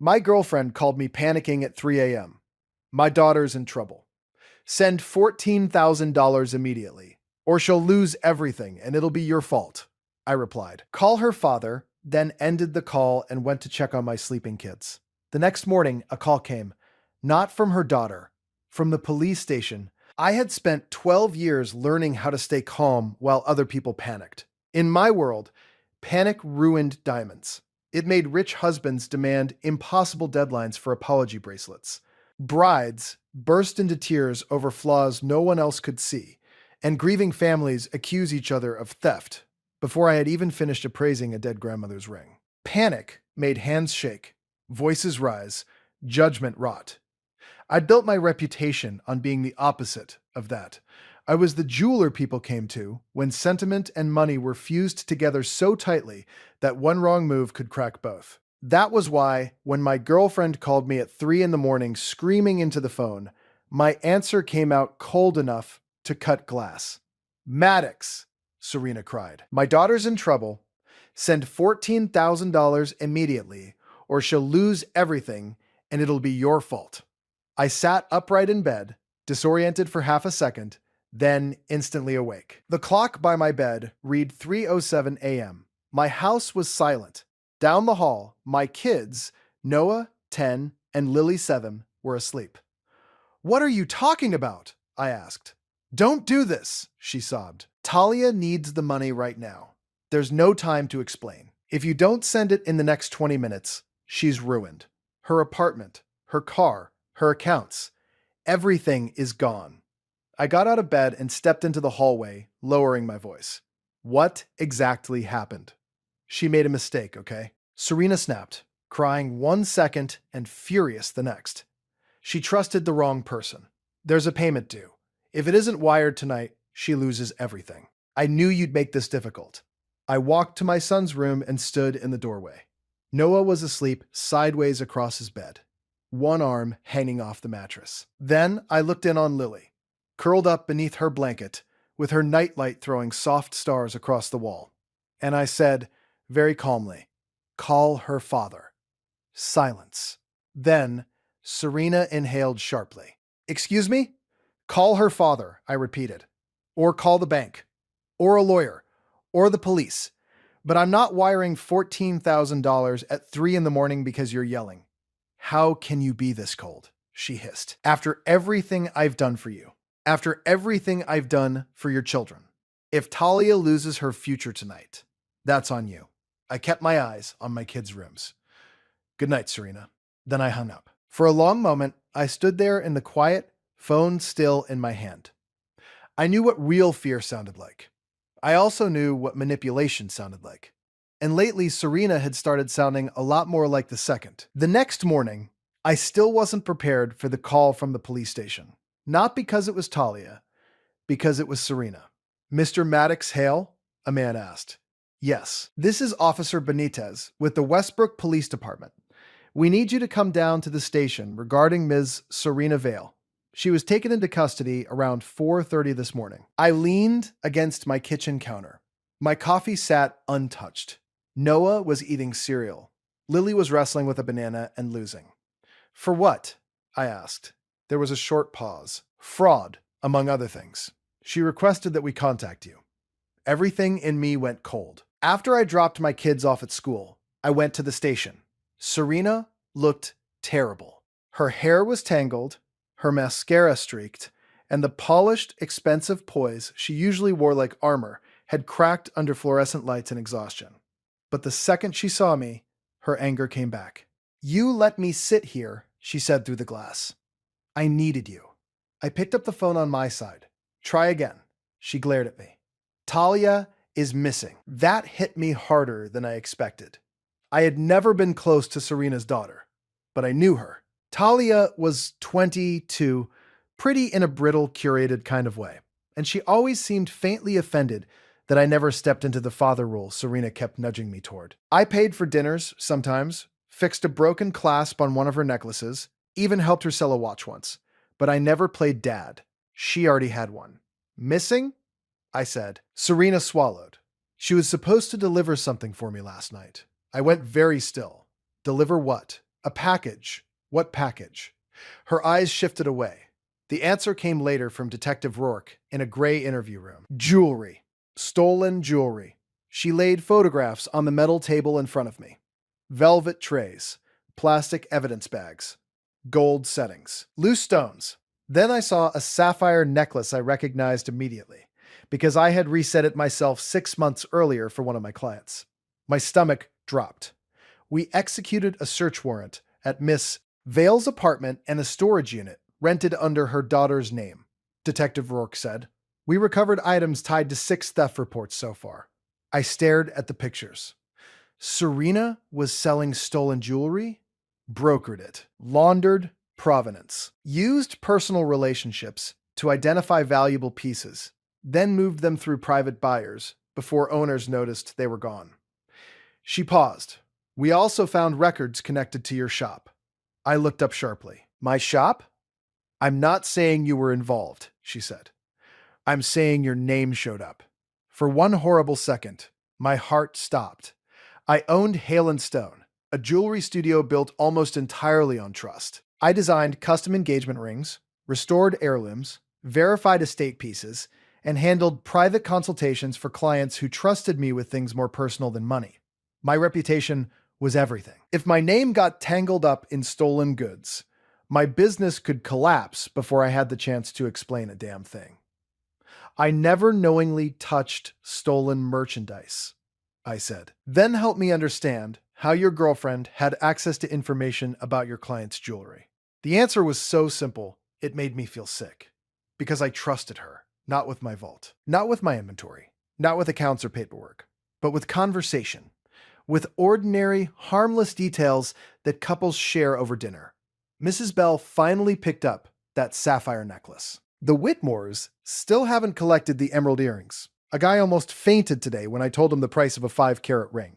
My girlfriend called me panicking at 3 a.m. My daughter's in trouble. Send $14,000 immediately, or she'll lose everything and it'll be your fault, I replied. Call her father, then ended the call and went to check on my sleeping kids. The next morning, a call came, not from her daughter, from the police station. I had spent 12 years learning how to stay calm while other people panicked. In my world, panic ruined diamonds. It made rich husbands demand impossible deadlines for apology bracelets. Brides burst into tears over flaws no one else could see, and grieving families accuse each other of theft before I had even finished appraising a dead grandmother's ring. Panic made hands shake, voices rise, judgment rot. I'd built my reputation on being the opposite of that. I was the jeweler people came to when sentiment and money were fused together so tightly that one wrong move could crack both. That was why, when my girlfriend called me at 3 in the morning screaming into the phone, my answer came out cold enough to cut glass. Maddox, Serena cried. My daughter's in trouble. Send $14,000 immediately, or she'll lose everything, and it'll be your fault. I sat upright in bed, disoriented for half a second, then instantly awake. The clock by my bed read 3:07 a.m. My house was silent. Down the hall, my kids, Noah, 10, and Lily, 7, were asleep. What are you talking about? I asked. Don't do this, she sobbed. Talia needs the money right now. There's no time to explain. If you don't send it in the next 20 minutes, she's ruined. Her apartment, her car, her accounts, everything is gone. I got out of bed and stepped into the hallway, lowering my voice. What exactly happened? She made a mistake, okay? Serena snapped, crying 1 second and furious the next. She trusted the wrong person. There's a payment due. If it isn't wired tonight, she loses everything. I knew you'd make this difficult. I walked to my son's room and stood in the doorway. Noah was asleep sideways across his bed, one arm hanging off the mattress. Then I looked in on Lily, curled up beneath her blanket, with her nightlight throwing soft stars across the wall. And I said, very calmly, call her father. Silence. Then Serena inhaled sharply. Excuse me? Call her father, I repeated. Or call the bank. Or a lawyer. Or the police. But I'm not wiring $14,000 at 3 in the morning because you're yelling. How can you be this cold? She hissed. After everything I've done for you. After everything I've done for your children. If Talia loses her future tonight, that's on you. I kept my eyes on my kids' rooms. Good night, Serena. Then I hung up. For a long moment, I stood there in the quiet, phone still in my hand. I knew what real fear sounded like. I also knew what manipulation sounded like. And lately, Serena had started sounding a lot more like the second. The next morning, I still wasn't prepared for the call from the police station. Not because it was Talia, because it was Serena. Mr. Maddox Hale? A man asked. Yes, this is Officer Benitez with the Westbrook Police Department. We need you to come down to the station regarding Ms. Serena Vale. She was taken into custody around 4:30 this morning. I leaned against my kitchen counter. My coffee sat untouched. Noah was eating cereal. Lily was wrestling with a banana and losing. For what? I asked. There was a short pause. Fraud, among other things. She requested that we contact you. Everything in me went cold. After I dropped my kids off at school, I went to the station. Serena looked terrible. Her hair was tangled, her mascara streaked, and the polished, expensive poise she usually wore like armor had cracked under fluorescent lights and exhaustion. But the second she saw me, her anger came back. You let me sit here, she said through the glass. I needed you. I picked up the phone on my side. Try again. She glared at me. Talia is missing. That hit me harder than I expected. I had never been close to Serena's daughter, but I knew her. Talia was 22, pretty in a brittle, curated kind of way, and she always seemed faintly offended that I never stepped into the father role Serena kept nudging me toward. I paid for dinners sometimes, fixed a broken clasp on one of her necklaces, even helped her sell a watch once, but I never played dad. She already had one. Missing? I said. Serena swallowed. She was supposed to deliver something for me last night. I went very still. Deliver what? A package. What package? Her eyes shifted away. The answer came later from Detective Rourke in a gray interview room. Jewelry. Stolen jewelry. She laid photographs on the metal table in front of me. Velvet trays. Plastic evidence bags. Gold settings. Loose stones. Then I saw a sapphire necklace I recognized immediately, because I had reset it myself 6 months earlier for one of my clients. My stomach dropped. We executed a search warrant at Miss Vale's apartment and a storage unit rented under her daughter's name, Detective Rourke said. We recovered items tied to 6 theft reports so far. I stared at the pictures. Serena was selling stolen jewelry, brokered it, laundered provenance, used personal relationships to identify valuable pieces, then moved them through private buyers before owners noticed they were gone. She paused. We also found records connected to your shop. I looked up sharply. My shop? I'm not saying you were involved, she said. I'm saying your name showed up. For one horrible second, my heart stopped. I owned Hale & Stone, a jewelry studio built almost entirely on trust. I designed custom engagement rings, restored heirlooms, verified estate pieces, and handled private consultations for clients who trusted me with things more personal than money. My reputation was everything. If my name got tangled up in stolen goods, my business could collapse before I had the chance to explain a damn thing. I never knowingly touched stolen merchandise, I said. Then help me understand how your girlfriend had access to information about your client's jewelry. The answer was so simple, it made me feel sick. Because I trusted her, not with my vault, not with my inventory, not with accounts or paperwork, but with conversation, with ordinary, harmless details that couples share over dinner. Mrs. Bell finally picked up that sapphire necklace. The Whitmores still haven't collected the emerald earrings. A guy almost fainted today when I told him the price of a 5-carat ring.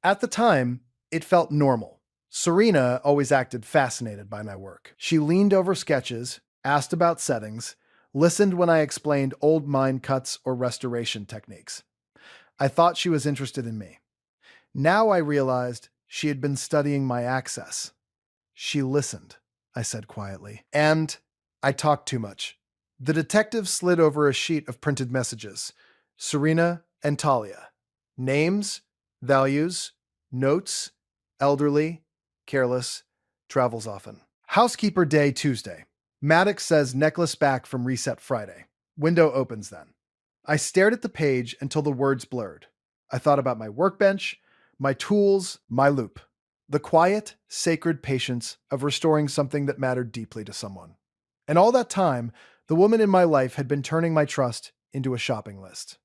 At the time, it felt normal. Serena always acted fascinated by my work. She leaned over sketches, asked about settings, listened when I explained old mine cuts or restoration techniques. I thought she was interested in me. Now I realized she had been studying my access. She listened, I said quietly. And I talked too much. The detective slid over a sheet of printed messages. Serena and Talia. Names, values, notes, elderly, careless, travels often. Housekeeper day Tuesday. Maddox says necklace back from reset Friday. Window opens then. I stared at the page until the words blurred. I thought about my workbench, my tools, my loop. The quiet, sacred patience of restoring something that mattered deeply to someone. And all that time, the woman in my life had been turning my trust into a shopping list.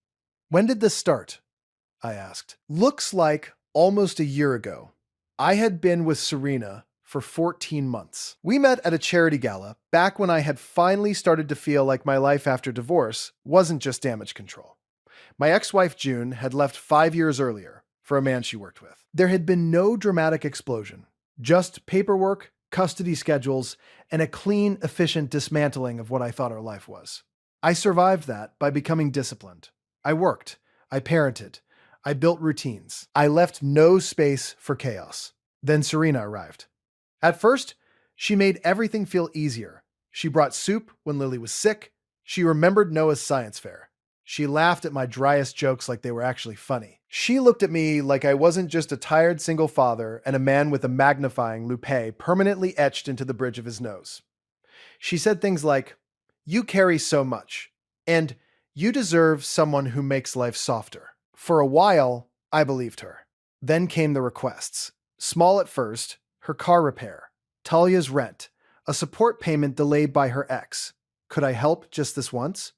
When did this start? I asked. Looks like almost a year ago. I had been with Serena for 14 months. We met at a charity gala back when I had finally started to feel like my life after divorce wasn't just damage control. My ex-wife June had left 5 years earlier for a man she worked with. There had been no dramatic explosion, just paperwork, custody schedules, and a clean, efficient dismantling of what I thought our life was. I survived that by becoming disciplined. I worked. I parented. I built routines. I left no space for chaos. Then Serena arrived. At first, she made everything feel easier. She brought soup when Lily was sick. She remembered Noah's science fair. She laughed at my driest jokes like they were actually funny. She looked at me like I wasn't just a tired single father and a man with a magnifying loupe permanently etched into the bridge of his nose. She said things like, "You carry so much," and "You deserve someone who makes life softer." For a while, I believed her. Then came the requests. Small at first, her car repair, Talia's rent, a support payment delayed by her ex. Could I help just this once?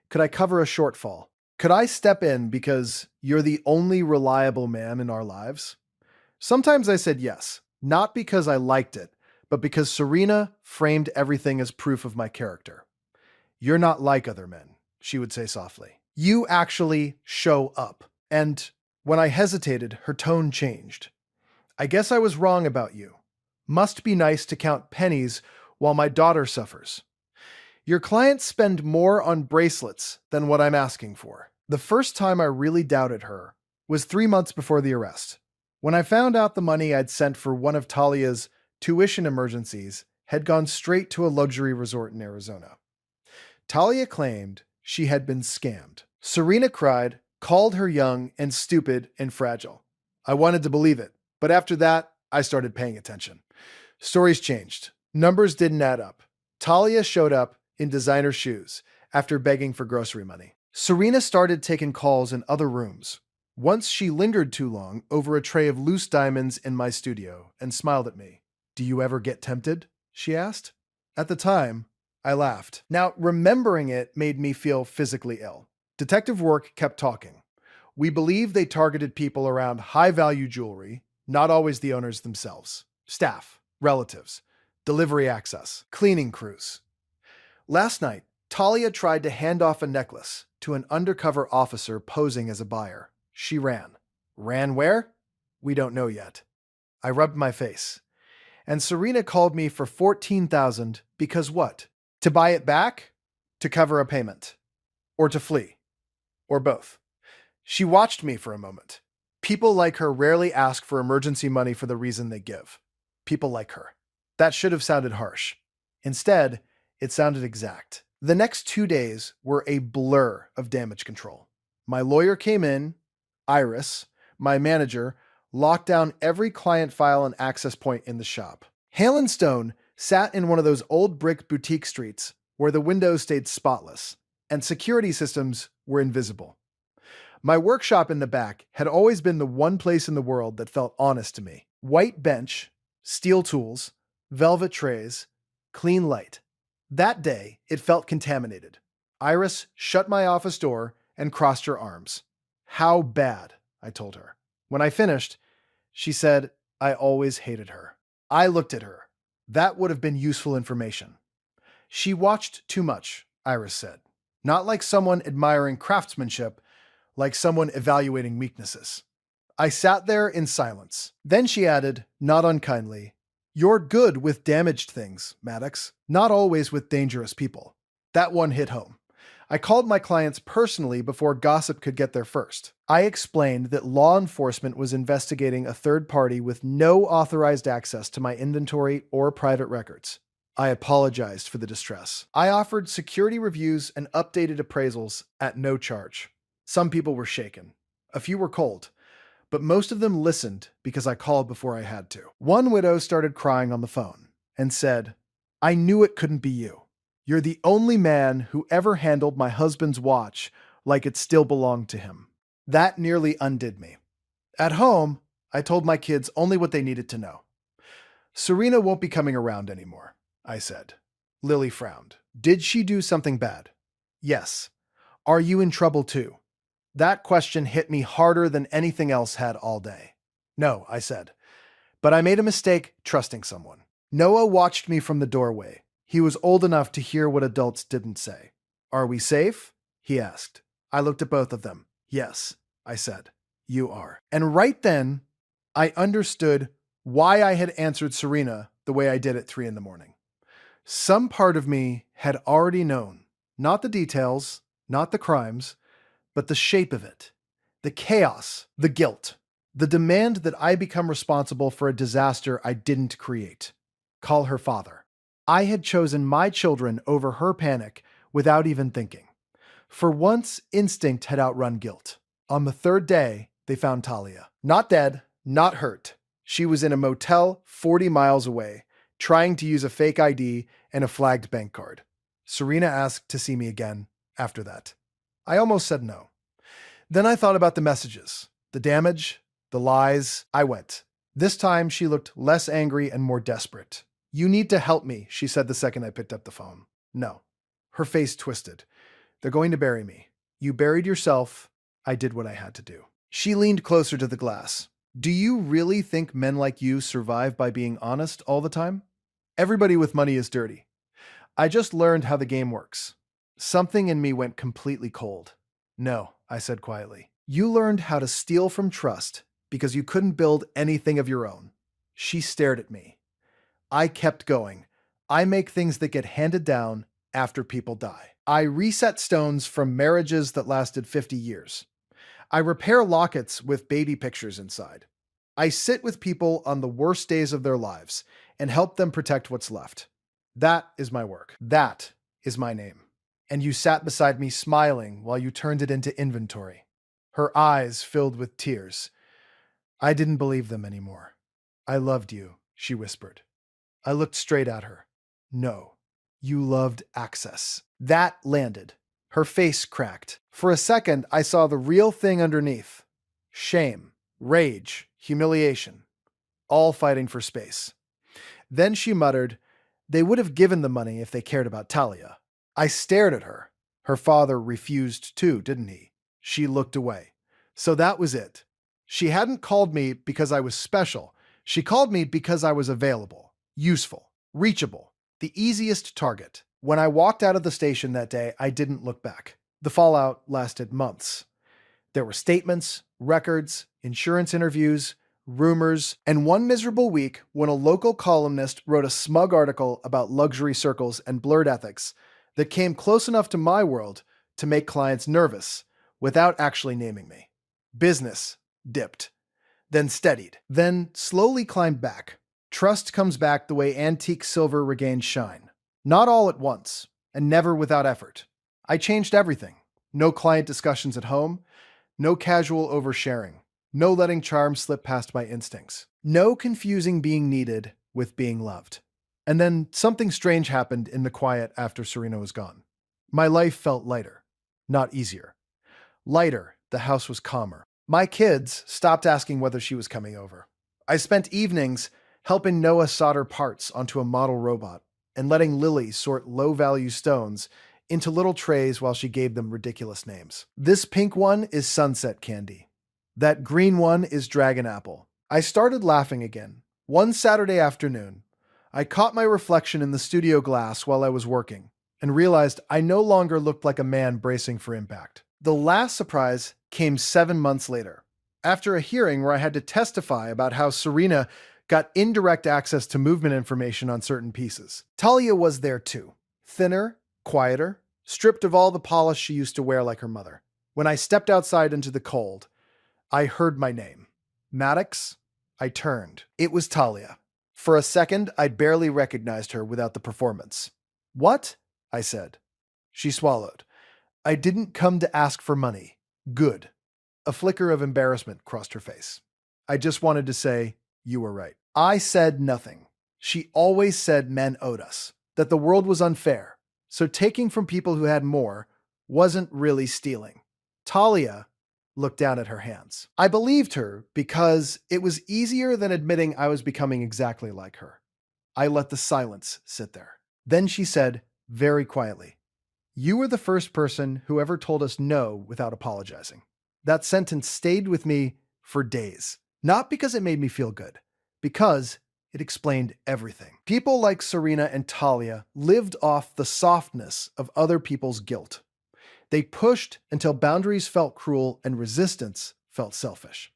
Could I cover a shortfall? Could I step in because you're the only reliable man in our lives? Sometimes I said yes, not because I liked it, but because Serena framed everything as proof of my character. "You're not like other men," she would say softly. "You actually show up." And when I hesitated, her tone changed. "I guess I was wrong about you. Must be nice to count pennies while my daughter suffers. Your clients spend more on bracelets than what I'm asking for." The first time I really doubted her was 3 months before the arrest, when I found out the money I'd sent for one of Talia's tuition emergencies, had gone straight to a luxury resort in Arizona. Talia claimed she had been scammed. Serena cried, called her young and stupid and fragile. I wanted to believe it, but after that, I started paying attention. Stories changed. Numbers didn't add up. Talia showed up in designer shoes after begging for grocery money. Serena started taking calls in other rooms. Once she lingered too long over a tray of loose diamonds in my studio and smiled at me. "Do you ever get tempted?" she asked. At the time, I laughed. Now, remembering it made me feel physically ill. Detective Rourke kept talking. We believe they targeted people around high-value jewelry, not always the owners themselves. Staff, relatives, delivery access, cleaning crews. Last night, Talia tried to hand off a necklace to an undercover officer posing as a buyer. She ran. Ran where? We don't know yet. I rubbed my face. And Serena called me for $14,000 because what? To buy it back? To cover a payment? Or to flee? Or both? She watched me for a moment. People like her rarely ask for emergency money for the reason they give. People like her. That should have sounded harsh. Instead, it sounded exact. The next 2 days were a blur of damage control. My lawyer came in, Iris, my manager, locked down every client file and access point in the shop. Hale and Stone sat in one of those old brick boutique streets where the windows stayed spotless, and security systems were invisible. My workshop in the back had always been the one place in the world that felt honest to me. White bench, steel tools, velvet trays, clean light. That day, it felt contaminated. Iris shut my office door and crossed her arms. "How bad?" I told her. When I finished, she said, "I always hated her." I looked at her. That would have been useful information. "She watched too much," Iris said. Not like someone admiring craftsmanship, like someone evaluating weaknesses. I sat there in silence. Then she added, not unkindly, "You're good with damaged things, Maddox, not always with dangerous people." That one hit home. I called my clients personally before gossip could get there first. I explained that law enforcement was investigating a third party with no authorized access to my inventory or private records. I apologized for the distress. I offered security reviews and updated appraisals at no charge. Some people were shaken. A few were cold. But most of them listened because I called before I had to. One widow started crying on the phone and said, "I knew it couldn't be you. You're the only man who ever handled my husband's watch like it still belonged to him." That nearly undid me. At home, I told my kids only what they needed to know. "Serena won't be coming around anymore," I said. Lily frowned. "Did she do something bad?" "Yes." "Are you in trouble too?" That question hit me harder than anything else had all day. "No," I said, "but I made a mistake trusting someone." Noah watched me from the doorway. He was old enough to hear what adults didn't say. "Are we safe?" he asked. I looked at both of them. "Yes," I said. "You are." And right then, I understood why I had answered Serena the way I did at 3 a.m. Some part of me had already known, not the details, not the crimes, but the shape of it, the chaos, the guilt, the demand that I become responsible for a disaster I didn't create. Call her father. I had chosen my children over her panic without even thinking. For once, instinct had outrun guilt. On the third day, they found Talia. Not dead, not hurt. She was in a motel 40 miles away, trying to use a fake ID and a flagged bank card. Serena asked to see me again after that. I almost said no. Then I thought about the messages, the damage, the lies. I went. This time she looked less angry and more desperate. "You need to help me," she said the second I picked up the phone. "No." Her face twisted. "They're going to bury me. You buried yourself. I did what I had to do." She leaned closer to the glass. "Do you really think men like you survive by being honest all the time? Everybody with money is dirty. I just learned how the game works." Something in me went completely cold. "No," I said quietly. "You learned how to steal from trust because you couldn't build anything of your own." She stared at me. I kept going. "I make things that get handed down after people die. I reset stones from marriages that lasted 50 years. I repair lockets with baby pictures inside. I sit with people on the worst days of their lives and help them protect what's left. That is my work. That is my name. And you sat beside me smiling while you turned it into inventory. Her eyes filled with tears. I didn't believe them anymore. I loved you, she whispered. I looked straight at her. No, you loved access. That landed. Her face cracked. For a second, I saw the real thing underneath. Shame, rage, humiliation, all fighting for space. Then she muttered, they would have given the money if they cared about Talia. I stared at her. Her father refused too, didn't he? She looked away. So that was it. She hadn't called me because I was special. She called me because I was available, useful, reachable, the easiest target. When I walked out of the station that day, I didn't look back. The fallout lasted months. There were statements, records, insurance interviews, rumors, and one miserable week when a local columnist wrote a smug article about luxury circles and blurred ethics that came close enough to my world to make clients nervous without actually naming me. Business dipped, then steadied, then slowly climbed back. Trust comes back the way antique silver regains shine. Not all at once, and never without effort. I changed everything. No client discussions at home, no casual oversharing, no letting charm slip past my instincts, no confusing being needed with being loved. And then something strange happened in the quiet after Serena was gone. My life felt lighter, not easier. Lighter, the house was calmer. My kids stopped asking whether she was coming over. I spent evenings helping Noah solder parts onto a model robot and letting Lily sort low-value stones into little trays while she gave them ridiculous names. This pink one is sunset candy. That green one is dragon apple. I started laughing again. One Saturday afternoon, I caught my reflection in the studio glass while I was working and realized I no longer looked like a man bracing for impact. The last surprise came 7 months later, after a hearing where I had to testify about how Serena got indirect access to movement information on certain pieces. Talia was there too. Thinner, quieter, stripped of all the polish she used to wear like her mother. When I stepped outside into the cold, I heard my name. Maddox? I turned. It was Talia. For a second, I'd barely recognized her without the performance. What? I said. She swallowed. I didn't come to ask for money. Good. A flicker of embarrassment crossed her face. I just wanted to say, you were right. I said nothing. She always said men owed us, that the world was unfair, so taking from people who had more wasn't really stealing. Talia looked down at her hands. I believed her because it was easier than admitting I was becoming exactly like her. I let the silence sit there. Then she said, very quietly, you were the first person who ever told us no without apologizing. That sentence stayed with me for days. Not because it made me feel good, because it explained everything. People like Serena and Talia lived off the softness of other people's guilt. They pushed until boundaries felt cruel and resistance felt selfish.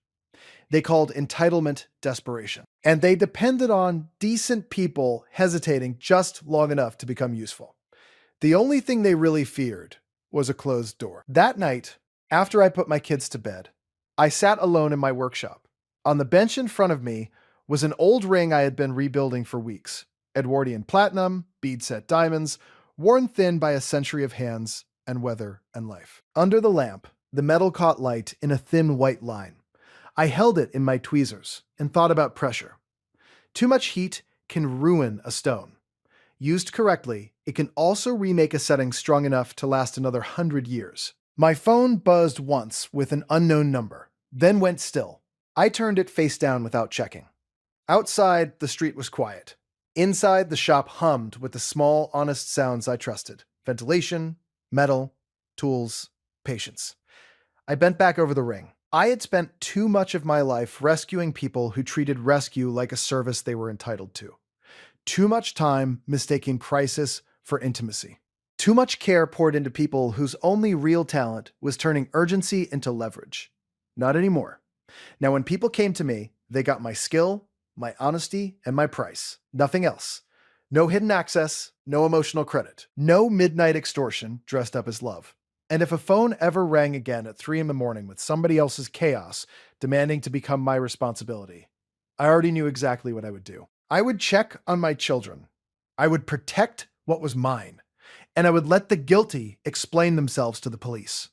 They called entitlement desperation. And they depended on decent people hesitating just long enough to become useful. The only thing they really feared was a closed door. That night, after I put my kids to bed, I sat alone in my workshop. On the bench in front of me was an old ring I had been rebuilding for weeks. Edwardian platinum, bead set diamonds, worn thin by a century of hands and weather and life. Under the lamp, the metal caught light in a thin white line. I held it in my tweezers and thought about pressure. Too much heat can ruin a stone. Used correctly, it can also remake a setting strong enough to last another 100 years. My phone buzzed once with an unknown number, then went still. I turned it face down without checking. Outside, the street was quiet. Inside, the shop hummed with the small, honest sounds I trusted. Ventilation, metal, tools, patience. I bent back over the ring. I had spent too much of my life rescuing people who treated rescue like a service they were entitled to. Too much time mistaking crisis for intimacy. Too much care poured into people whose only real talent was turning urgency into leverage. Not anymore. Now, when people came to me, they got my skill, my honesty, and my price. Nothing else. No hidden access, no emotional credit, no midnight extortion dressed up as love. And if a phone ever rang again at 3 a.m. with somebody else's chaos demanding to become my responsibility, I already knew exactly what I would do. I would check on my children. I would protect what was mine, and I would let the guilty explain themselves to the police.